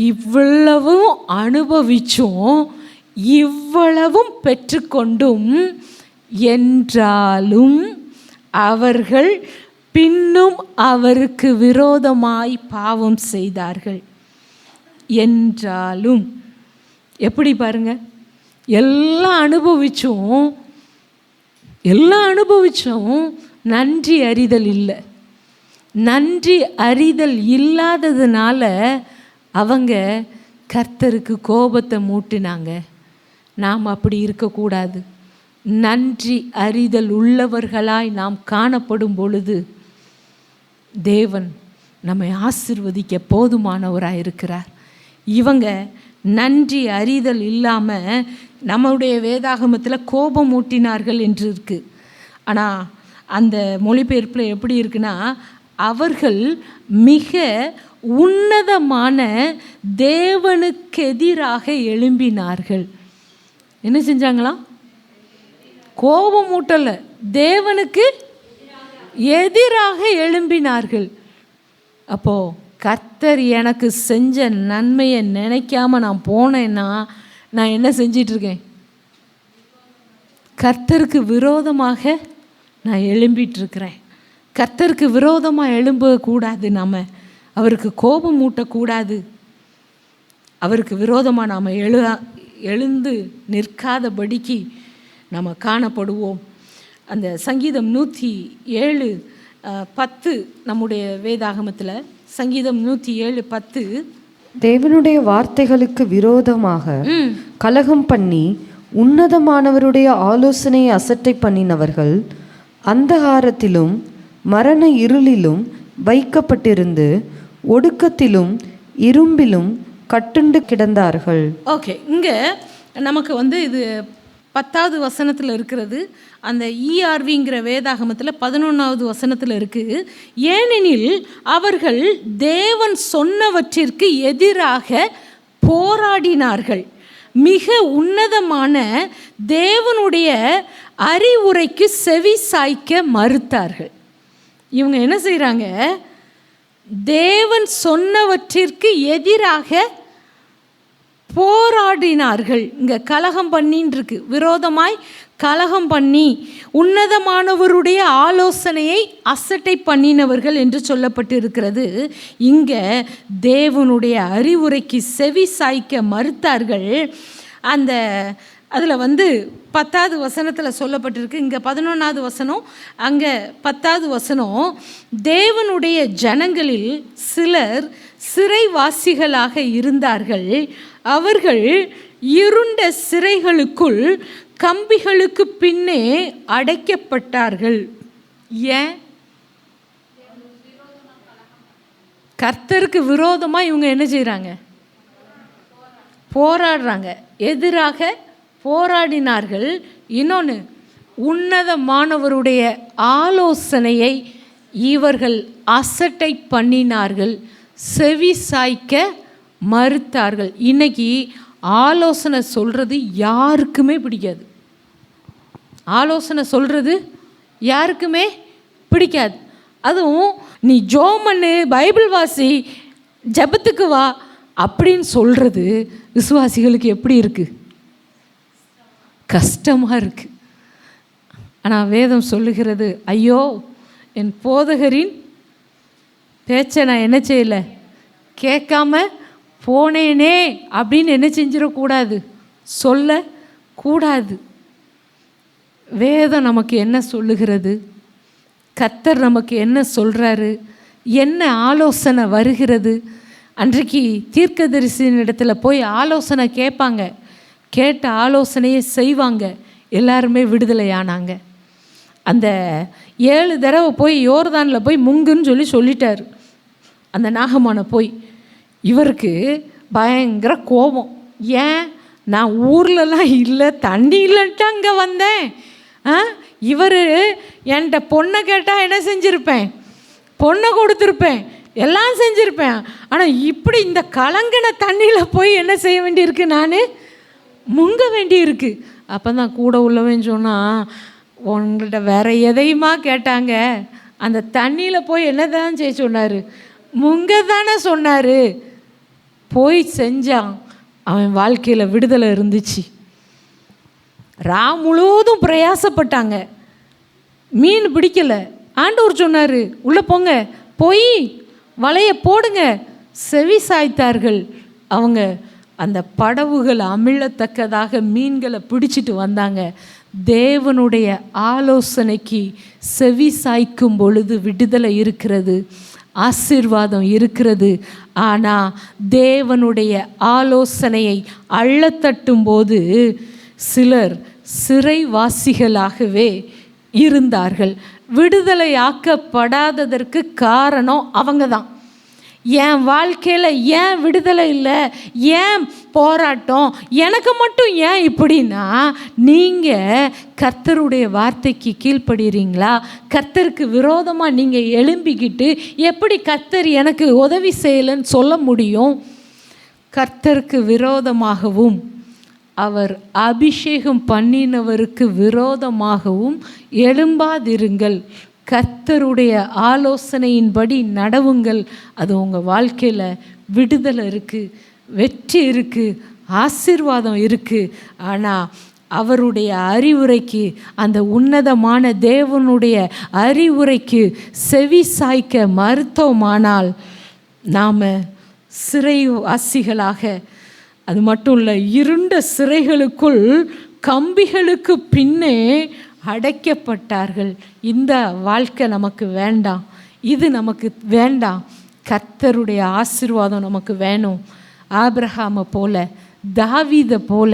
A: இவ்வளவும் அனுபவிச்சும் இவ்வளவும் பெற்றுக்கொண்டும் என்றாலும் அவர்கள் பின்னும் அவருக்கு விரோதமாய் பாவம் செய்தார்கள். என்றாலும் எப்படி பாருங்க, எல்லாம் அனுபவிச்சும் நன்றி அறிதல் இல்லை. நன்றி அறிதல் இல்லாததுனால அவங்க கர்த்தருக்கு கோபத்தை மூட்டினாங்க. நாம் அப்படி இருக்கக்கூடாது. நன்றி அறிதல் உள்ளவர்களாய் நாம் காணப்படும் பொழுது தேவன் நம்மை ஆசீர்வதிக்க போதுமானவராக இருக்கிறார். இவங்க நன்றி அறிதல் இல்லாமல் நம்முடைய வேதாகமத்தில் கோபம் மூட்டினார்கள் என்று இருக்குது. ஆனால் அந்த மொழிபெயர்ப்பில் எப்படி இருக்குன்னா, அவர்கள் மிக உன்னதமான தேவனுக்கு எதிராக எழும்பினார்கள். என்ன செஞ்சாங்களாம்? கோபம் மூட்டலை, தேவனுக்கு எதிராக எழும்பினார்கள். அப்போது கர்த்தர் எனக்கு செஞ்ச நன்மையை நினைக்காம நான் போனேன்னா நான் என்ன செஞ்சிட்ருக்கேன்? கர்த்தருக்கு விரோதமாக நான் எழும்பிட்டுருக்கிறேன். கர்த்தருக்கு விரோதமாக எழும்பக்கூடாது. நாம் அவருக்கு கோபம் மூட்டக்கூடாது. அவருக்கு விரோதமாக நாம் எழுந்து நிற்காதபடிக்கு நம்ம காணப்படுவோம். அந்த சங்கீதம் 107:10 நம்முடைய வேதாகமத்தில் சங்கீதம் 107:10,
B: தேவனுடைய வார்த்தைகளுக்கு விரோதமாக கலகம் பண்ணி உன்னதமானவருடைய ஆலோசனையை அசட்டை பண்ணினவர்கள் அந்தகாரத்திலும் மரண இருளிலும் வைக்கப்பட்டிருந்து ஒடுக்கத்திலும் இரும்பிலும் கட்டுண்டு கிடந்தார்கள்.
A: ஓகே, இங்கே நமக்கு இது 10வது வசனத்தில் இருக்கிறது. அந்த ERVங்கிற வேதாகமத்தில் 11வது வசனத்தில் இருக்குது. ஏனெனில் அவர்கள் தேவன் சொன்னவற்றிற்கு எதிராக போராடினார்கள், மிக உன்னதமான தேவனுடைய அறிவுரைக்கு செவி சாய்க்க மறுத்தார்கள். இவங்க என்ன செய்கிறாங்க? தேவன் சொன்னவற்றிற்கு எதிராக போராடினார்கள். இங்கே கலகம் பண்ணின்னு இருக்கு, விரோதமாய் கலகம் பண்ணி உன்னதமானவருடைய ஆலோசனையை அசட்டை பண்ணினவர்கள் என்று சொல்லப்பட்டு இருக்கிறது. இங்கே தேவனுடைய அறிவுரைக்கு செவி சாய்க்க மறுத்தார்கள். அதில் 10வது வசனத்தில் சொல்லப்பட்டிருக்கு. இங்கே 11வது வசனம், அங்கே 10வது வசனம். தேவனுடைய ஜனங்களில் சிலர் சிறைவாசிகளாக இருந்தார்கள். அவர்கள் இருண்ட சிறைகளுக்குள் கம்பிகளுக்கு பின்னே அடைக்கப்பட்டார்கள். ஏன்? கர்த்தருக்கு விரோதமாக இவங்க என்ன செய்கிறாங்க? போராடுறாங்க, எதிராக போராடினார்கள். இன்னொன்று, உன்னதமானவருடைய ஆலோசனையை இவர்கள் அசட்டை பண்ணினார்கள், செவி சாய்க்க மறுத்தார்கள். இன்னைக்கு ஆலோசனை சொல்கிறது யாருக்குமே பிடிக்காது. ஆலோசனை சொல்கிறது யாருக்குமே பிடிக்காது. அதுவும் நீ ஜெபம் பண்ணு, பைபிள் வாசி, ஜெபத்துக்கு வா அப்படின்னு சொல்கிறது விசுவாசிகளுக்கு எப்படி இருக்குது? கஷ்டமாக இருக்குது. ஆனால் வேதம் சொல்லுகிறது, ஐயோ என் போதகரின் பேச்சை நான் என்ன செய்யலை, கேட்காம போனேனே அப்படின்னு என்ன செஞ்சிடக்கூடாது, சொல்லக்கூடாது. வேதம் நமக்கு என்ன சொல்லுகிறது? கர்த்தர் நமக்கு என்ன சொல்கிறாரு? என்ன ஆலோசனை வருகிறது? அன்றைக்கு தீர்க்கதரிசியின் இடத்துல போய் ஆலோசனை கேட்பாங்க, கேட்ட ஆலோசனையை செய்வாங்க. எல்லாருமே விடுதலையானாங்க. அந்த 7 தடவை போய் யோர்தானில் போய் முங்குன்னு சொல்லிட்டார் அந்த நாகமான போய். இவருக்கு பயங்கர கோபம். ஏன்? நான் ஊர்லலாம் இல்லை, தண்ணி இல்லைன்ட்டு அங்கே வந்தேன். இவர் என்கிட்ட பொண்ணை கேட்டால் என்ன செஞ்சுருப்பேன்? பொண்ணை கொடுத்துருப்பேன், எல்லாம் செஞ்சுருப்பேன். ஆனால் இப்படி இந்த கலங்கின தண்ணியில் போய் என்ன செய்ய வேண்டியிருக்கு? நான் முங்க வேண்டியிருக்கு. அப்போ தான் கூட உள்ளவன் சொன்னால், உங்கள்கிட்ட வேற எதையுமா கேட்டாங்க? அந்த தண்ணியில் போய் என்ன தான் செய்ய சொன்னார்? முங்க தானே சொன்னார். போய் செஞ்சான். அவன் வாழ்க்கையில் விடுதலை இருந்துச்சு. முழுவதும் பிரயாசப்பட்டாங்க, மீன் பிடிக்கலை. ஆண்டவர் சொன்னார், உள்ளே போங்க, போய் வலையை போடுங்க. செவி சாய்த்தார்கள். அவங்க அந்த படவுகள் அமிழத்தக்கதாக மீன்களை பிடிச்சிட்டு வந்தாங்க. தேவனுடைய ஆலோசனைக்கு செவி சாய்க்கும் பொழுது விடுதலை இருக்கிறது, ஆசீர்வாதம் இருக்கிறது. ஆனால் தேவனுடைய ஆலோசனையை அள்ளத்தட்டும் போது சிலர் சிறைவாசிகளாகவே இருந்தார்கள். விடுதலையாக்கப்படாததற்கு காரணம் அவங்க தான். என் வாழ்க்கையில் ஏன் விடுதலை இல்லை, ஏன் போராட்டம், எனக்கு மட்டும் ஏன் இப்படின்னா, நீங்கள் கர்த்தருடைய வார்த்தைக்கு கீழ்ப்படுறீங்களா? கர்த்தருக்கு விரோதமாக நீங்கள் எழும்பிக்கிட்டு எப்படி கர்த்தர் எனக்கு உதவி செய்யலைன்னு சொல்ல முடியும்? கர்த்தருக்கு விரோதமாகவும் அவர் அபிஷேகம் பண்ணினவருக்கு விரோதமாகவும் எழும்பாதிருங்கள். கர்த்தருடைய ஆலோசனையின்படி நடவுங்கள். அது உங்கள் வாழ்க்கையில் விடுதலை இருக்குது, வெற்றி இருக்குது, ஆசீர்வாதம் இருக்குது. ஆனால் அவருடைய அறிவுரைக்கு, அந்த உன்னதமான தேவனுடைய அறிவுரைக்கு செவி சாய்க்க மறுத்தோமானால் நாம் சிறைவாசிகளாக, அது மட்டும் இல்லை, இருண்ட சிறைகளுக்குள் கம்பிகளுக்கு பின்னே அடைக்கப்பட்டார்கள். இந்த வாழ்க்கை நமக்கு வேண்டாம், இது நமக்கு வேண்டாம். கர்த்தருடைய ஆசீர்வாதம் நமக்கு வேணும். ஆபிரகாமை போல, தாவீதை போல,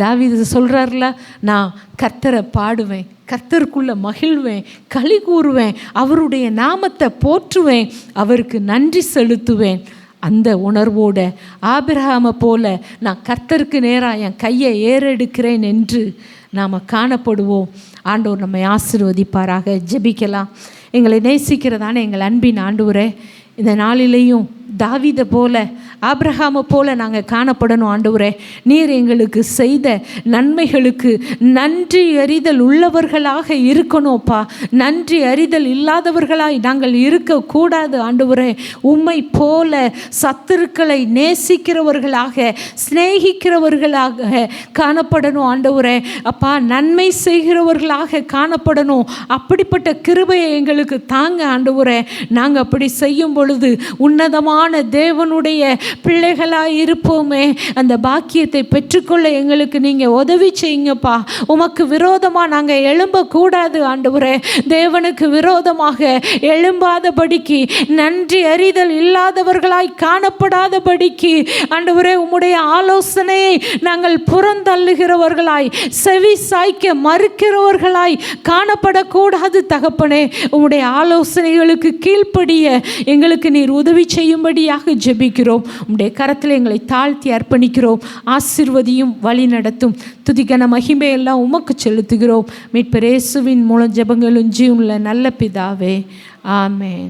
A: தாவீது சொல்கிறார்ல, நான் கர்த்தரை பாடுவேன், கர்த்தருக்குள்ள மகிழ்வேன், களி கூறுவேன், அவருடைய நாமத்தை போற்றுவேன், அவருக்கு நன்றி செலுத்துவேன். அந்த உணர்வோட ஆபிரகாமை போல நான் கர்த்தருக்கு நேராக என் கையை ஏறெடுக்கிறேன் என்று நாம் காணப்படுவோம். ஆண்டவர் நம்மை ஆசீர்வதிப்பாராக. ஜெபிக்கலாம். எங்களை நேசிக்கிறதான எங்கள் அன்பின் ஆண்டவரே, இந்த நாளிலேயும் தாவீதை போல, ஆபிரகாமை போல நாங்கள் காணப்படணும். ஆண்டவரே, நீர் எங்களுக்கு செய்த நன்மைகளுக்கு நன்றி அறிதல் உள்ளவர்களாக இருக்கணும்ப்பா. நன்றி அறிதல் இல்லாதவர்களாய் நாங்கள் இருக்கக்கூடாது. ஆண்டவரே, உம்மை போல சத்துருக்களை நேசிக்கிறவர்களாக, சிநேகிக்கிறவர்களாக காணப்படணும். ஆண்டவரே அப்பா, நன்மை செய்கிறவர்களாக காணப்படணும். அப்படிப்பட்ட கிருபையை எங்களுக்கு தாங்க ஆண்டவரே. நாங்கள் அப்படி செய்யும் பொழுது உன்னதமான தேவனுடைய பிள்ளைகளாக இருப்போமே. அந்த பாக்கியத்தை பெற்றுக்கொள்ள எங்களுக்கு நீங்கள் உதவி செய்யுங்கப்பா. உமக்கு விரோதமாக நாங்கள் எழும்பக்கூடாது ஆண்டவரே. தேவனுக்கு விரோதமாக எழும்பாதபடிக்கு, நன்றி அறிதல் இல்லாதவர்களாய் காணப்படாதபடிக்கு ஆண்டவரே, உம்முடைய ஆலோசனையை நாங்கள் புறந்தள்ளுகிறவர்களாய், செவி சாய்க்க மறுக்கிறவர்களாய் காணப்படக்கூடாது தகப்பனே. உம்முடைய ஆலோசனைகளுக்கு கீழ்ப்படிய எங்களுக்கு நீர் உதவி செய்யும்படியாக ஜெபிக்கிறோம். உம்முடைய கரத்தில் எங்களை தாழ்த்தி அர்ப்பணிக்கிறோம். ஆசீர்வதியும் வழி நடத்தும். துதிகன மகிமையெல்லாம் உமக்கு செலுத்துகிறோம். மீட்பர் இயேசுவின் மூலம் ஜெபங்களும் ஜீவனுள்ள நல்ல பிதாவே, ஆமென்.